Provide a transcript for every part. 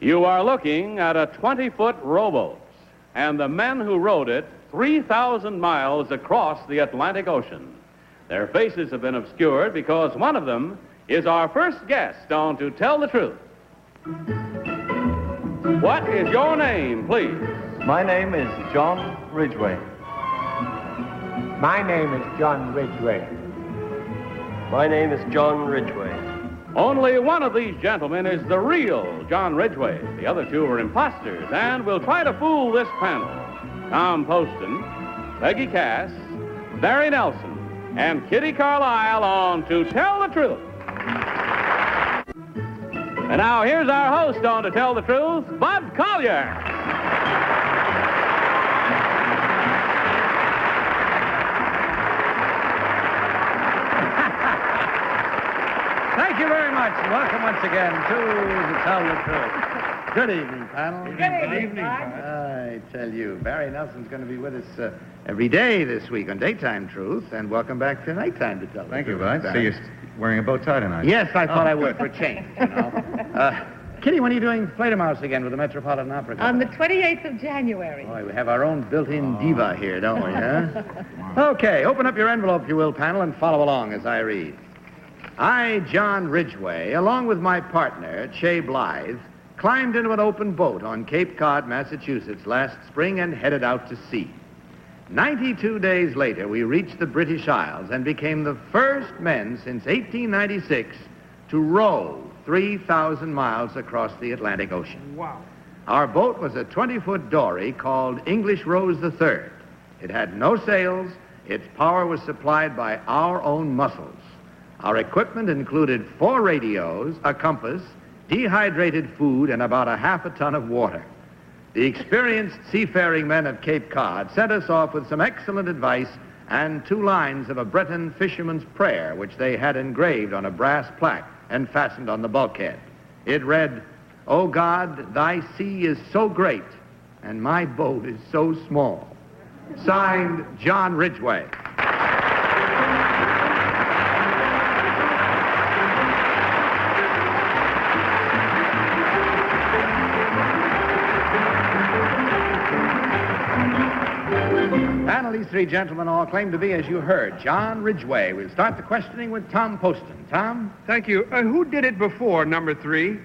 You are looking at a 20-foot rowboat, and the men who rowed it 3,000 miles across the Atlantic Ocean. Their faces have been obscured because one of them is our first guest on To Tell the Truth. What is your name, please? My name is John Ridgeway. My name is John Ridgeway. My name is John Ridgeway. Only one of these gentlemen is the real John Ridgeway. The other two are imposters, and will try to fool this panel. Tom Poston, Peggy Cass, Barry Nelson, and Kitty Carlisle on To Tell the Truth. And now here's our host on To Tell the Truth, Bud Collier. Thank you very much. Welcome once again to Tell the Truth. Good evening, panel. Good evening. I tell you, Barry Nelson's going to be with us every day this week on Daytime Truth, and welcome back to Nighttime to Tell the Truth. Thank you, Bud. See, you're wearing a bow tie tonight. Yes, I thought I would for a change, you know. Kitty, when are you doing Fledermaus again with the Metropolitan Opera Company? On the 28th of January. Boy, we have our own built-in diva here, don't we, huh? Okay, open up your envelope, if you will, panel, and follow along as I read. I, John Ridgeway, along with my partner, Che Blythe, climbed into an open boat on Cape Cod, Massachusetts last spring and headed out to sea. 92 days later, we reached the British Isles and became the first men since 1896 to row 3,000 miles across the Atlantic Ocean. Wow. Our boat was a 20-foot dory called English Rose III. It had no sails. Its power was supplied by our own muscles. Our equipment included 4 radios, a compass, dehydrated food, and about a half a ton of water. The experienced seafaring men of Cape Cod sent us off with some excellent advice and 2 lines of a Breton fisherman's prayer, which they had engraved on a brass plaque and fastened on the bulkhead. It read, "O God, thy sea is so great, and my boat is so small." Signed, John Ridgeway. Panel, these 3 gentlemen all claim to be, as you heard, John Ridgeway. We'll start the questioning with Tom Poston. Tom? Thank you. Who did it before, number 3?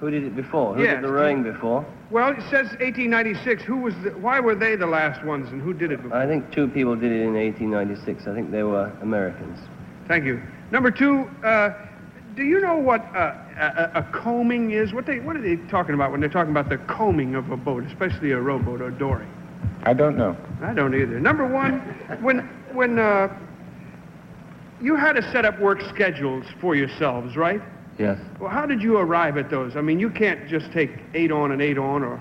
Who did it before? Who Yes. did the rowing before? Well, it says 1896. Why were they the last ones, and who did it before? I think 2 people did it in 1896. I think they were Americans. Thank you. Number 2, do you know what a combing is? What are they talking about when they're talking about the combing of a boat, especially a rowboat or dory? I don't know. I don't either. Number 1, when you had to set up work schedules for yourselves, right? Yes. Well, how did you arrive at those? I mean, you can't just take 8 on and 8 on or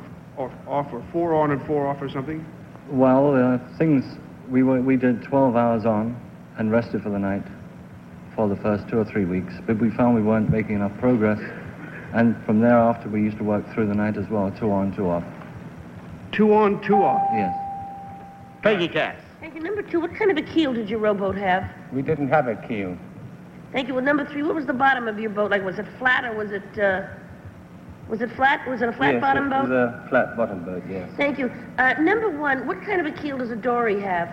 off, or 4 on and 4 off or something. Well, we did 12 hours on and rested for the night for the first 2 or 3 weeks, but we found we weren't making enough progress, and from thereafter we used to work through the night as well, 2 on, 2 off. 2 on, 2 off? Yes. Peggy Cass. Thank you. Number 2, what kind of a keel did your rowboat have? We didn't have a keel. Thank you. Well, number 3, what was the bottom of your boat like? Was it flat or was it flat? Was it a flat bottom boat? It was a flat bottom boat, yes. Thank you. Number 1, what kind of a keel does a dory have?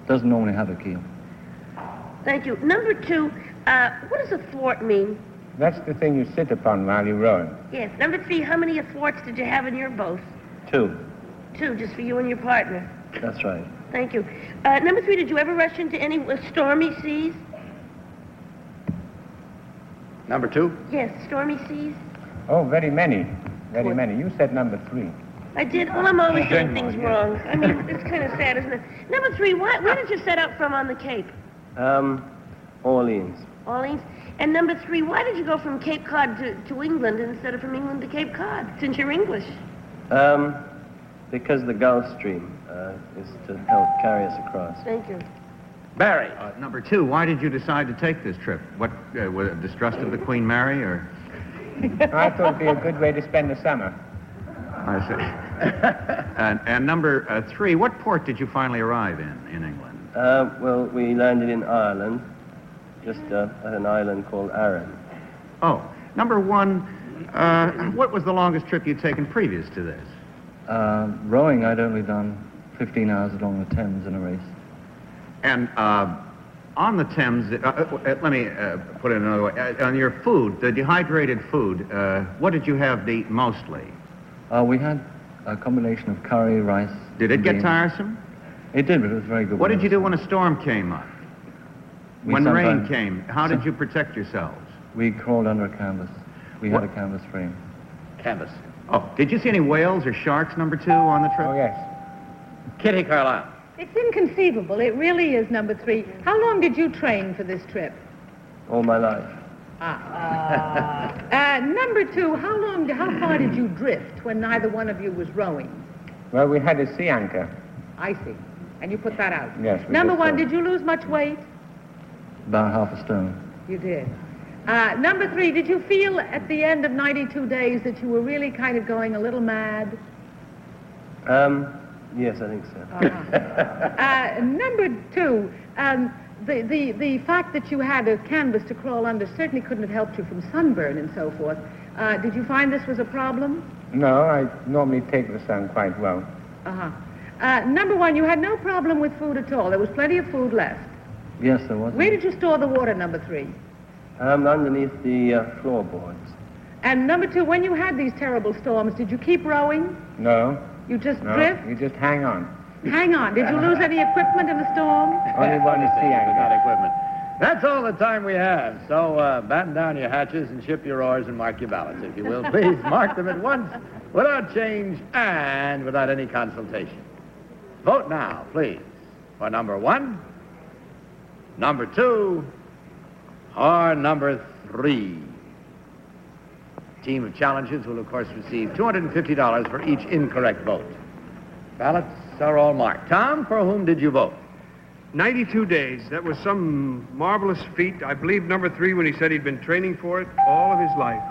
Doesn't normally have a keel. Thank you. Number 2, what does a thwart mean? That's the thing you sit upon while you're rowing. Yes. Number 3, how many thwarts did you have in your boat? 2. 2, just for you and your partner. That's right. Thank you. Number 3, did you ever rush into any stormy seas? Number 2? Yes, stormy seas. Oh, very many. Very many. You said number 3. I did. Well, I'm always doing things wrong. I mean, it's kind of sad, isn't it? Number 3, where did you set out from on the Cape? Orleans. Orleans. And number 3, why did you go from Cape Cod to England instead of from England to Cape Cod, since you're English? Because the Gulf Stream is to help carry us across. Thank you. Barry. Number 2, why did you decide to take this trip? What, was it distrust of the Queen Mary, or? I thought it'd be a good way to spend the summer. I see. And number 3, what port did you finally arrive in England? Well, we landed in Ireland, just at an island called Arran. Oh, number 1, What was the longest trip you'd taken previous to this? Rowing, I'd only done 15 hours along the Thames in a race. And on the Thames, let me put it another way. On your food, the dehydrated food, what did you have to eat mostly? We had a combination of curry, rice. Did it get beans. tiresome? It did, but it was very good. What did you do when a storm came up? When rain came, how did you protect yourselves? We crawled under a canvas. We had a canvas frame. Canvas. Oh, did you see any whales or sharks, number 2, on the trip? Oh, yes. Kitty Carlisle. It's inconceivable. It really is, number 3. How long did you train for this trip? All my life. Number 2, how far did you drift when neither one of you was rowing? Well, we had a sea anchor. I see. And you put that out? Yes. Number 1, did you lose much weight? About half a stone. You did. Number 3, did you feel at the end of 92 days that you were really kind of going a little mad? Yes, I think so. Number 2, the fact that you had a canvas to crawl under certainly couldn't have helped you from sunburn and so forth. Did you find this was a problem? No, I normally take the sun quite well. Number 1, you had no problem with food at all. There was plenty of food left. Yes, there was. Where did you store the water, number 3? Underneath the floorboards. And number 2, when you had these terrible storms, did you keep rowing? No. You just No, drift? you just hang on. Hang on. Did you lose any equipment in the storm? Only one is sea Without anchor. equipment. That's all the time we have. So batten down your hatches and ship your oars and mark your ballots, if you will. Please mark them at once, without change and without any consultation. Vote now, please, for number 1, number 2, or number 3. Team of challengers will, of course, receive $250 for each incorrect vote. Ballots are all marked. Tom, for whom did you vote? 92 days. That was some marvelous feat. I believe number 3 when he said he'd been training for it all of his life.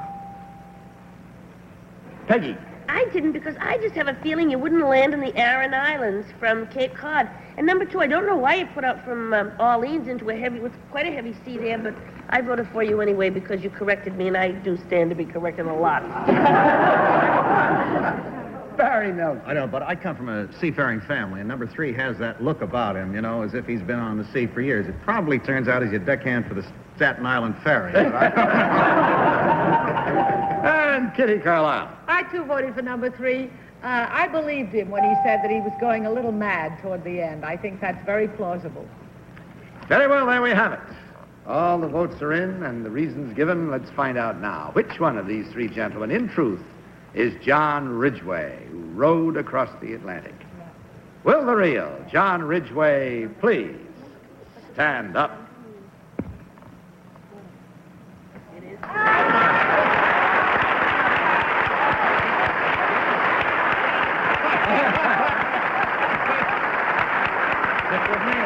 Peggy. I didn't because I just have a feeling you wouldn't land in the Aran Islands from Cape Cod. And number 2, I don't know why you put out from Orleans into quite a heavy sea there, but I voted for you anyway because you corrected me, and I do stand to be corrected a lot. Barry Nelson. I know, but I come from a seafaring family, and number 3 has that look about him, as if he's been on the sea for years. It probably turns out he's a deckhand for the Staten Island ferry. And Kitty Carlisle. I, too, voted for number 3. I believed him when he said that he was going a little mad toward the end. I think that's very plausible. Very well, there we have it. All the votes are in and the reasons given. Let's find out now. Which one of these 3 gentlemen, in truth, is John Ridgeway, who rowed across the Atlantic? Will the real John Ridgeway please stand up?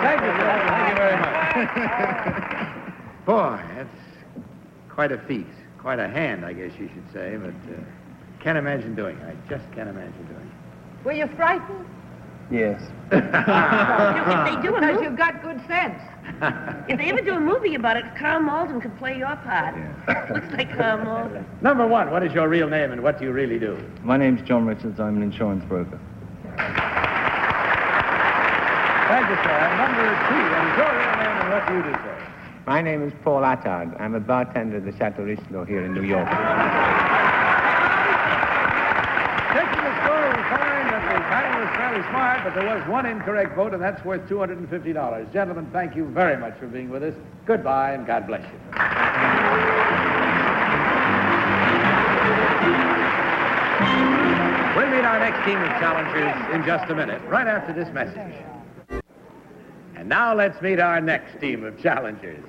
Thank you very much. Boy, that's quite a feat. Quite a hand, I guess you should say, but can't imagine doing it. I just can't imagine doing it. Were you frightened? Yes. If they do a Because movie, you've got good sense. if they ever do a movie about it, Carl Malden could play your part. Looks like Carl Malden. Number 1, what is your real name and what do you really do? My name's John Richards. I'm an insurance broker. Thank you, sir. And number 2, what is your real name and what do you do, sir? My name is Paul Attard. I'm a bartender at the Chateau Richelieu here in New York. Taking the score, we find that the panel was fairly smart, but there was one incorrect vote, and that's worth $250. Gentlemen, thank you very much for being with us. Goodbye, and God bless you. We'll meet our next team of challengers in just a minute, right after this message. And now let's meet our next team of challengers.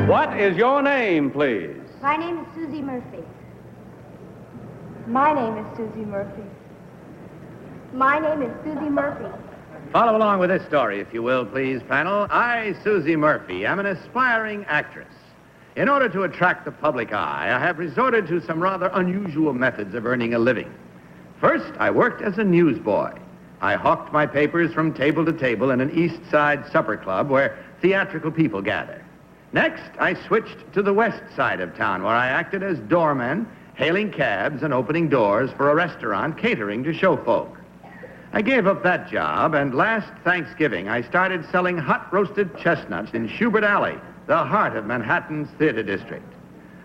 What is your name, please? My name is Susie Murphy. My name is Susie Murphy. My name is Susie Murphy. Follow along with this story, if you will, please, panel. I, Susie Murphy, am an aspiring actress. In order to attract the public eye, I have resorted to some rather unusual methods of earning a living. First, I worked as a newsboy. I hawked my papers from table to table in an East Side supper club where theatrical people gather. Next, I switched to the west side of town, where I acted as doorman, hailing cabs and opening doors for a restaurant catering to show folk. I gave up that job, and last Thanksgiving, I started selling hot roasted chestnuts in Schubert Alley, the heart of Manhattan's theater district.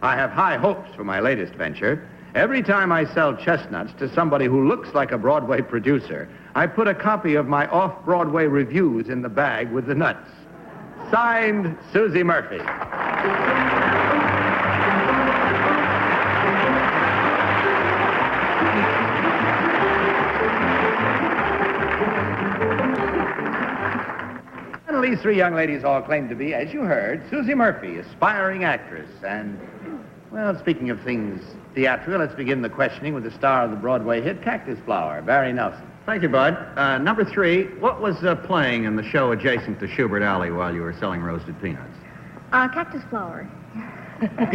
I have high hopes for my latest venture. Every time I sell chestnuts to somebody who looks like a Broadway producer, I put a copy of my off-Broadway reviews in the bag with the nuts. Signed, Susie Murphy. Well, these three young ladies all claim to be, as you heard, Susie Murphy, aspiring actress. And, well, speaking of things theatrical, let's begin the questioning with the star of the Broadway hit, Cactus Flower, Barry Nelson. Thank you, Bud. Number 3, what was playing in the show adjacent to Schubert Alley while you were selling roasted peanuts? Cactus Flower. like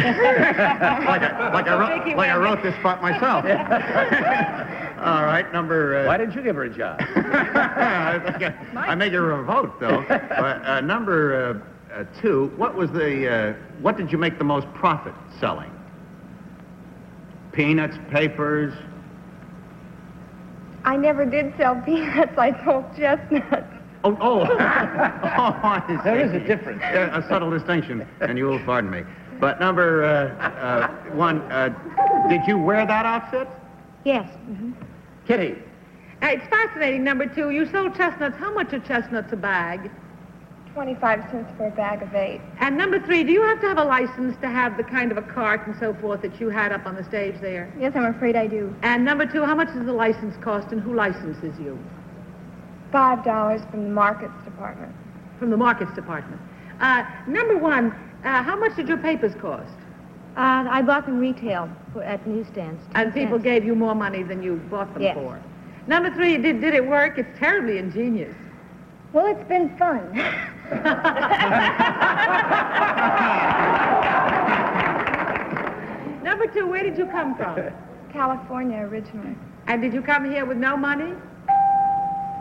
I wrote this part myself. All right, number... Why didn't you give her a job? I may give her a vote, though. But, number 2, what did you make the most profit selling? Peanuts, papers... I never did sell peanuts. I sold chestnuts. Oh, I see. There is a difference. A subtle distinction, and you will pardon me. But number 1, did you wear that outfit? Yes. Mm-hmm. Kitty. It's fascinating. Number 2, you sold chestnuts. How much are chestnuts a bag? 25 cents for a bag of 8. And number 3, do you have to have a license to have the kind of a cart and so forth that you had up on the stage there? Yes, I'm afraid I do. And number 2, how much does the license cost and who licenses you? $5 from the markets department. From the markets department. Number 1, how much did your papers cost? I bought them retail at newsstands. And people gave you more money than you bought them Yes. for. Number 3, did it work? It's terribly ingenious. Well, it's been fun. Number 2, where did you come from? California originally. And did you come here with no money?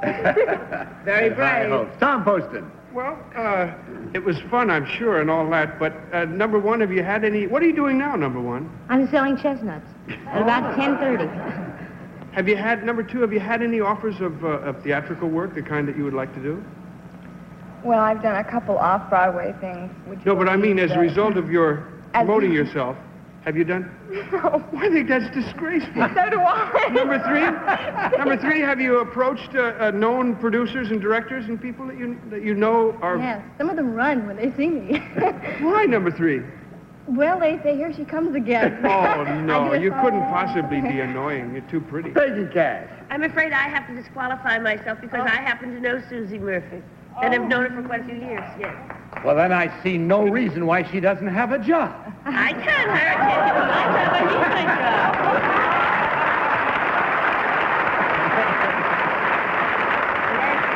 Very High brave. hopes. Tom Poston. Well, it was fun, I'm sure, and all that, but number 1, have you had any... What are you doing now, number 1? I'm selling chestnuts at about 10:30. Have you had, number 2, have you had any offers of theatrical work, the kind that you would like to do? Well, I've done a couple off-Broadway things. Which No, but I mean, as a result of your As- promoting yourself, have you done? No. I think that's disgraceful. So do I. Number 3, have you approached known producers and directors and people that you know are... Yes, some of them run when they see me. Why, number 3? Well, they say, here she comes again. Oh, no, I do you it couldn't all. possibly be annoying. You're too pretty. Peggy Cash. I'm afraid I have to disqualify myself because I happen to know Susie Murphy. And I've known her for quite a few years, yes. Well, then I see no reason why she doesn't have a job. I can. I can't give her my job. I need my job.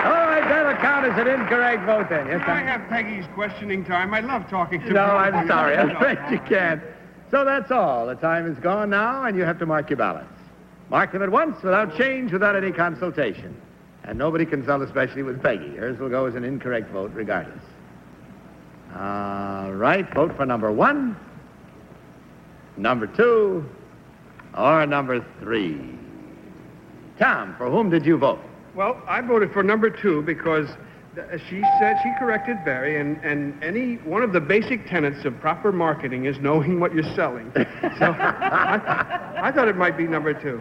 All right, that'll count as an incorrect vote then. Yes, Can I have Peggy's questioning time? I love talking to her. No, I'm sorry. I'm afraid you can't. So that's all. The time is gone now, and you have to mark your ballots. Mark them at once, without change, without any consultation. And nobody consult especially with Peggy. Hers will go as an incorrect vote regardless. All right, vote for number 1, number 2, or number 3. Tom, for whom did you vote? Well, I voted for number 2 because she said she corrected Barry, and any one of the basic tenets of proper marketing is knowing what you're selling. So I thought it might be number 2.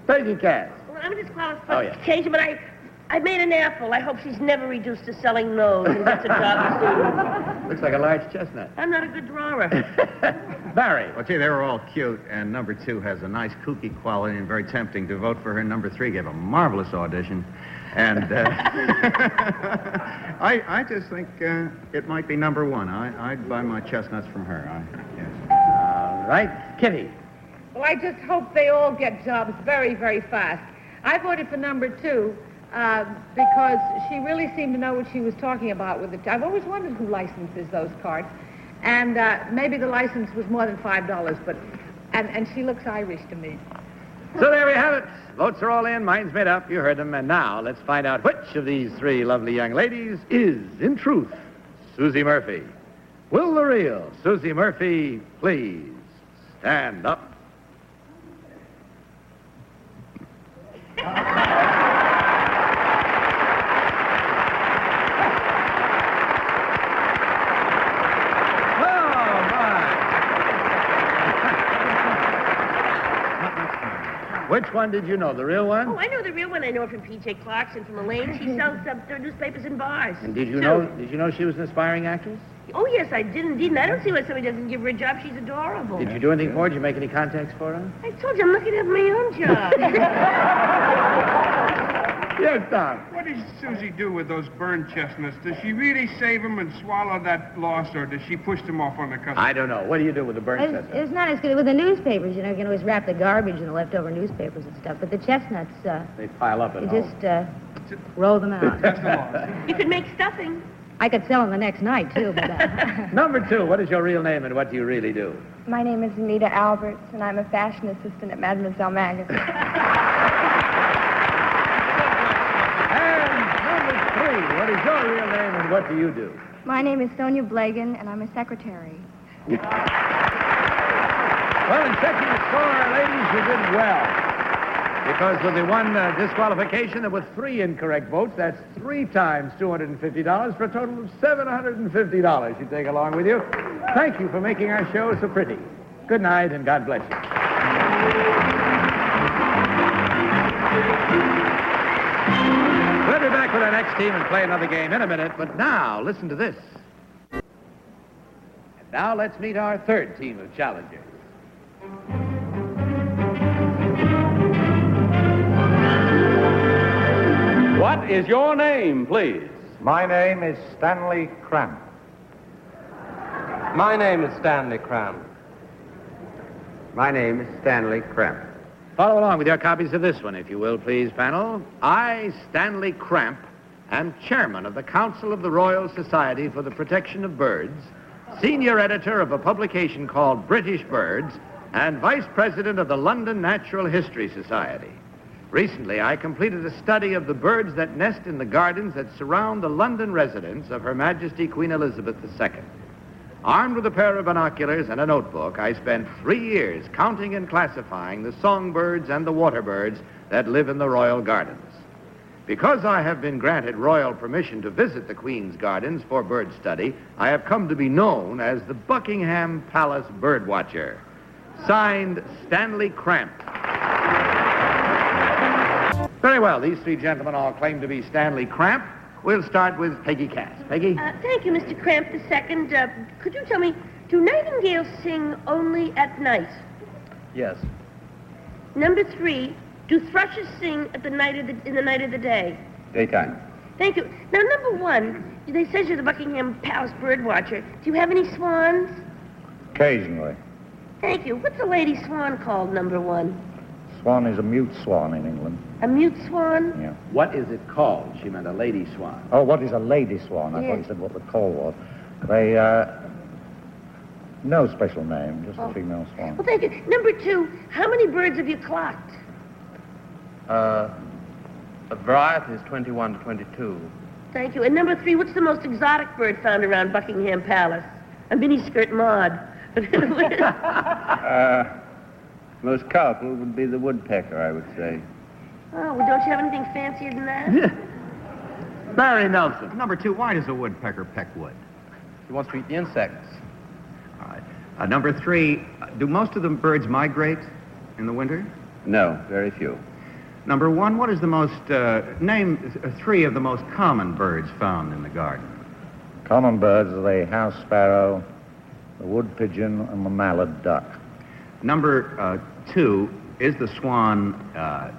Peggy Cass. Well, I'm disqualified. Oh, yeah. But I made an apple. I hope she's never reduced to selling nose and gets a job soon. Looks like a large chestnut. I'm not a good drawer. Barry. Well, gee, they were all cute, and number 2 has a nice kooky quality and very tempting to vote for her. Number 3 gave a marvelous audition. And I just think it might be number 1. I'd buy my chestnuts from her. Yes. All right, Kitty. Well, I just hope they all get jobs very, very fast. I voted for number 2 because she really seemed to know what she was talking about with it. I've always wondered who licenses those carts. And maybe the license was more than $5, but... And she looks Irish to me. So there we have it. Votes are all in, minds made up, you heard them. And now let's find out which of these three lovely young ladies is, in truth, Susie Murphy. Will the real Susie Murphy please stand up? Which one did you know? The real one? Oh, I know the real one. I know her from P.J. Clarkson, from Elaine. She sells newspapers in bars. And did you know she was an aspiring actress? Oh, yes, I did indeed. And I don't see why somebody doesn't give her a job. She's adorable. Did you do anything for her? Did you make any contacts for her? I told you I'm looking at my own job. Yes, Tom. What does Susie do with those burned chestnuts? Does she really save them and swallow that loss, or does she push them off on the customer? I don't know. What do you do with the burnt chestnuts? It's not as good with the newspapers. You know, you can always wrap the garbage in the leftover newspapers and stuff. But the chestnuts, they pile up at you home. just roll them out. That's the loss. You could make stuffing. I could sell them the next night, too. But, Number two, what is your real name and what do you really do? My name is Anita Alberts, and I'm a fashion assistant at Mademoiselle Magazine. And number three, what is your real name and what do you do? My name is Sonia Blagan, and I'm a secretary. Well, in checking the score, ladies, you did well. Because with the one disqualification, there were 3 incorrect votes. That's 3 times $250 for a total of $750 you take along with you. Thank you for making our show so pretty. Good night, and God bless you. We'll be back with our next team and play another game in a minute, but now, listen to this. And now let's meet our third team of challengers. What is your name, please? My name is Stanley Cramp. My name is Stanley Cramp. My name is Stanley Cramp. Follow along with your copies of this one, if you will, please, panel. I, Stanley Cramp, am chairman of the Council of the Royal Society for the Protection of Birds, senior editor of a publication called British Birds, and vice president of the London Natural History Society. Recently, I completed a study of the birds that nest in the gardens that surround the London residence of Her Majesty Queen Elizabeth II. Armed with a pair of binoculars and a notebook, I spent 3 years counting and classifying the songbirds and the waterbirds that live in the royal gardens. Because I have been granted royal permission to visit the Queen's gardens for bird study, I have come to be known as the Buckingham Palace birdwatcher. Signed, Stanley Cramp. Very well, these 3 gentlemen all claim to be Stanley Cramp. We'll start with Peggy Cass. Peggy? Thank you, Mr. Cramp II. Could you tell me, do nightingales sing only at night? Yes. Number 3, do thrushes sing in the night of the day? Daytime. Thank you. Now, number 1, they says you're the Buckingham Palace birdwatcher. Do you have any swans? Occasionally. Thank you. What's a lady swan called, number 1? Swan is a mute swan in England. A mute swan? Yeah. What is it called? She meant a lady swan. Oh, what is a lady swan? I thought you said what the call was. They, no special name, just a female swan. Well, thank you. Number 2, how many birds have you clocked? A variety is 21 to 22. Thank you. And number 3, what's the most exotic bird found around Buckingham Palace? A miniskirt Maud. Most colorful would be the woodpecker, I would say. Oh, well, don't you have anything fancier than that? Barry Nelson. Number 2, why does a woodpecker peck wood? He wants to eat the insects. All right. Number 3, do most of the birds migrate in the winter? No, very few. Number 1, what is the most, name 3 of the most common birds found in the garden? Common birds are the house sparrow, the wood pigeon, and the mallard duck. Number 2, is the swan,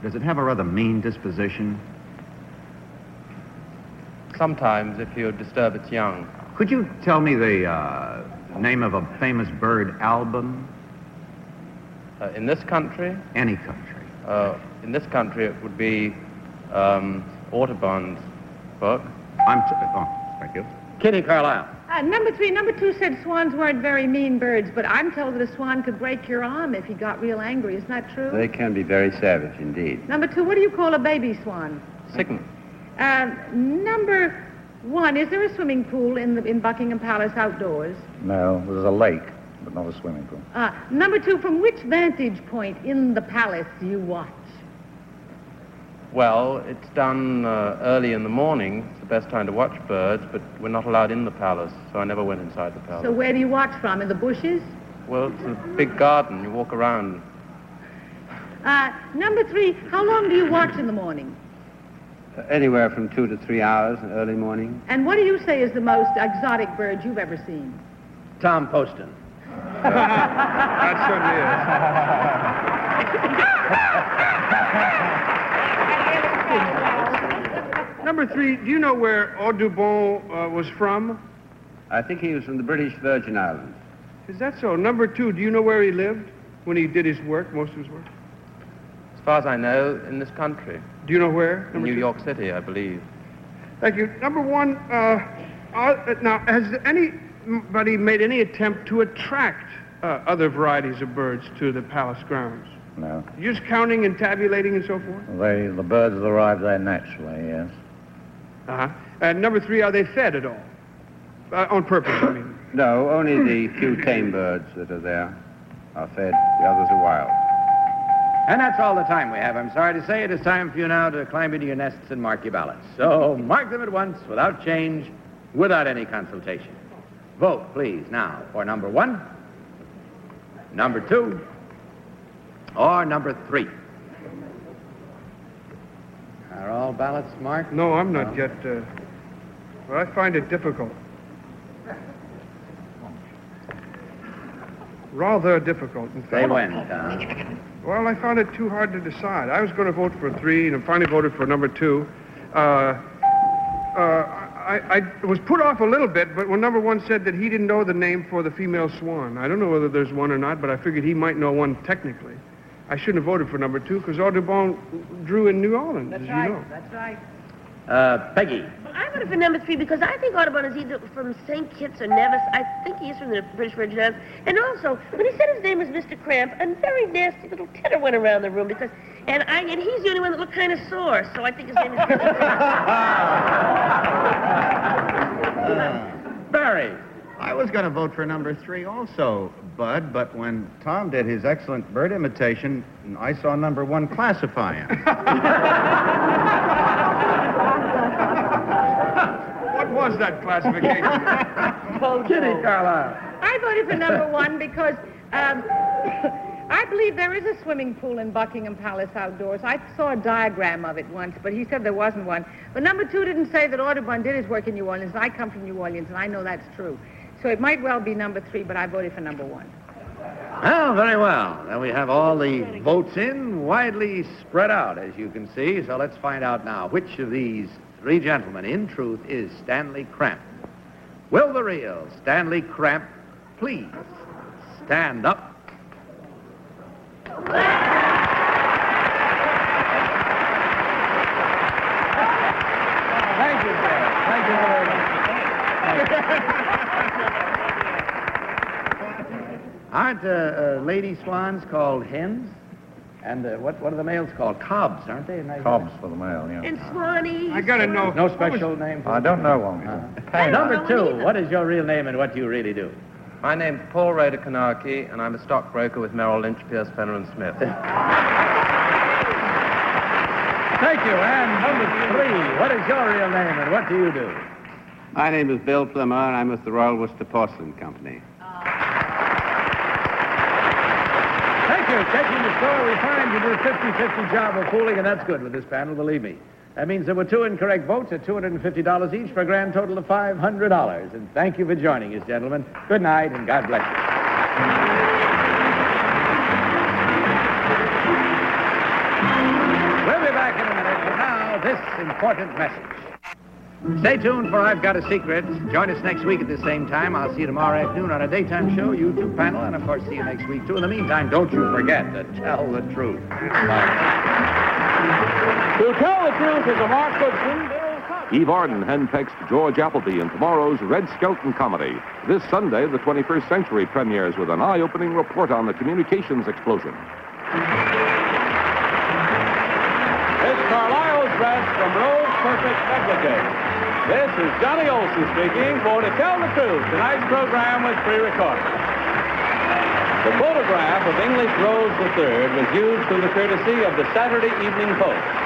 does it have a rather mean disposition? Sometimes, if you disturb its young. Could you tell me the name of a famous bird album? In this country? Any country. In this country, it would be Audubon's book. Oh, thank you. Kitty Carlisle. Number 3, number 2 said swans weren't very mean birds, but I'm told that a swan could break your arm if he got real angry. Isn't that true? They can be very savage indeed. Number 2, what do you call a baby swan? Sicken. Number 1, is there a swimming pool in Buckingham Palace outdoors? No, there's a lake, but not a swimming pool. Number 2, from which vantage point in the palace do you watch? Well, it's done early in the morning. It's the best time to watch birds, but we're not allowed in the palace, so I never went inside the palace. So where do you watch from? In the bushes? Well, it's a big garden. You walk around. Number 3, how long do you watch in the morning? Anywhere from 2 to 3 hours in early morning. And what do you say is the most exotic bird you've ever seen? Tom Poston. That certainly is. Number 3, do you know where Audubon was from? I think he was from the British Virgin Islands. Is that so? Number 2, do you know where he lived when he did his work, most of his work? As far as I know, in this country. Do you know where? In New York City, I believe. Thank you. Number 1, now, has anybody made any attempt to attract other varieties of birds to the palace grounds? No. You're just counting and tabulating and so forth? The birds arrive there naturally, yes. Uh-huh. And number 3, are they fed at all? On purpose, I mean. No, only the few tame birds that are there are fed. The others are wild. And that's all the time we have. I'm sorry to say it is time for you now to climb into your nests and mark your ballots. So mark them at once, without change, without any consultation. Vote, please, now for number 1, number 2, or number 3. Are all ballots marked? No, I'm not yet. Well, I find it difficult. Rather difficult, in fact. They win, Tom. Well, I found it too hard to decide. I was going to vote for 3, and I finally voted for number 2. I was put off a little bit, but when number 1 said that he didn't know the name for the female swan, I don't know whether there's one or not, but I figured he might know one technically. I shouldn't have voted for number 2 because Audubon drew in New Orleans, as you know. That's right. Peggy. I voted for number 3 because I think Audubon is either from St. Kitts or Nevis. I think he is from the British Virgin Islands. And also, when he said his name was Mr. Cramp, a very nasty little titter went around the room because, and he's the only one that looked kind of sore, so I think his name is Mr. Cramp. Barry. I was going to vote for number 3 also, Bud, but when Tom did his excellent bird imitation, I saw number 1 classify him. What was that classification? Kitty Carlisle. I voted for number 1 because I believe there is a swimming pool in Buckingham Palace outdoors. I saw a diagram of it once, but he said there wasn't one. But number 2 didn't say that Audubon did his work in New Orleans. I come from New Orleans, and I know that's true. So it might well be number 3, but I voted for number 1. Well, very well. Now we have all the votes in, widely spread out, as you can see. So let's find out now which of these 3 gentlemen, in truth, is Stanley Cramp. Will the real Stanley Cramp please stand up? Thank you, sir. Thank you very much. Aren't lady swans called hens? And what are the males called? Cobs, aren't they? Cobs for the male, yeah. And Swanee. I got to know. No special name for I don't know one. Number 2, what is your real name and what do you really do? My name's Paul Rader Kanarki, and I'm a stockbroker with Merrill Lynch, Pierce, Fenner & Smith. Thank you. And number 3, what is your real name and what do you do? My name is Bill Plummer, and I'm with the Royal Worcester Porcelain Company. Thank you. Taking the score, we find you do a 50-50 job of fooling, and that's good with this panel, believe me. That means there were 2 incorrect votes at $250 each for a grand total of $500. And thank you for joining us, gentlemen. Good night, and God bless you. We'll be back in a minute, but now, this important message. Stay tuned for I've Got a Secret. Join us next week at the same time. I'll see you tomorrow afternoon on a daytime show, YouTube panel, and of course see you next week too. In the meantime, don't you forget to tell the truth. To Tell the Truth is a Mark Goodson, Bill Conn. Eve Arden henpecked George Appleby in tomorrow's Red Skelton comedy. This Sunday, the 21st Century premieres with an eye-opening report on the communications explosion. It's Carlisle's dress from Rose Perfect Negligee. This is Johnny Olson speaking for To Tell the Truth. Tonight's program was pre-recorded. The photograph of English Rose III was used through the courtesy of the Saturday Evening Post.